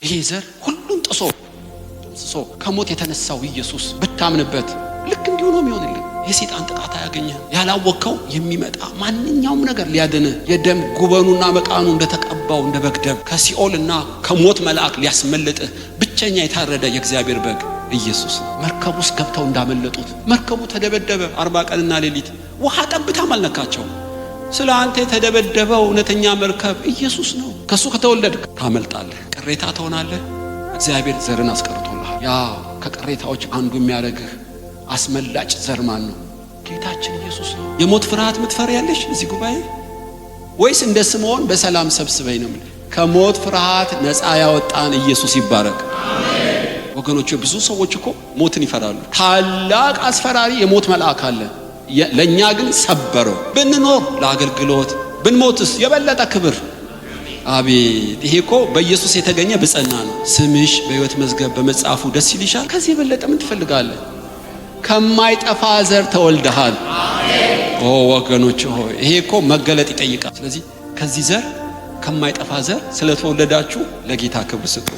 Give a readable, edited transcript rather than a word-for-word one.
ይሄ ዘር ሁሉን ጥሶ ከሞት የተነሳው ኢየሱስ ብታምንበት ልክ እንዲሁ ነው የሚሆንልህ። የሰይጣን ጥቃት አያገኝህም። ያላወቀው የሚመጣ ማንኛውም ነገር ሊያድንህ የደም ጉበኑና መቃኑ እንደተቀባው እንደ በግ ደም ከሲኦልና ከሞት መልአክ ሊያስመልጥህ ብቸኛ የታረደ የእግዚአብሔር በግ ኢየሱስ ነው። መርከቡ ውስጥ ገብተው እንዳመለጡት መርከቡ ተደበደበ 40 ቀንና ሌሊት ውሃ ጠብታም አልነካቸው። ስለ አንተ የተደበደበው እውነተኛ መርከብ ኢየሱስ ነው። ከሱ ከተወለድክ ታመልጣለህ። ቅሬታ ትሆናለህ። እግዚአብሔር ዘርን አስቀርቶልሃል። ያ ከቅሬታዎች አንዱ የሚያደርግህ አስመላጭ ዘር ማን ነው? ጌታችን ኢየሱስ ነው። የሞት ፍርሃት ምትፈሪያለሽ እዚህ ጉባኤ ወይስ እንደ ስምዖን በሰላም ሰብስበኝ ነው? ከሞት ፍርሃት ነፃ ያወጣን ኢየሱስ ይባረክ። አሜን። ወገኖች ብዙ ሰዎች እኮ ሞትን ይፈራሉ። ታላቅ አስፈራሪ የሞት መልአክ አለ። ለኛ ግን ሰበረው። ብንኖር ለአገልግሎት ብንሞትስ የበለጠ ክብር። አቤት! ይሄ እኮ በኢየሱስ የተገኘ ብጽና ነው። ስምሽ በሕይወት መዝገብ በመጽሐፉ ደስ ይልሻል። ከዚህ የበለጠ ምን ትፈልጋለህ? ከማይጠፋ ዘር ተወልደሃል። አሜን። ወገኖች ሆይ ይሄ እኮ መገለጥ ይጠይቃል። ስለዚህ ከዚህ ዘር ከማይጠፋ ዘር ስለተወለዳችሁ ለጌታ ክብር ስጡ።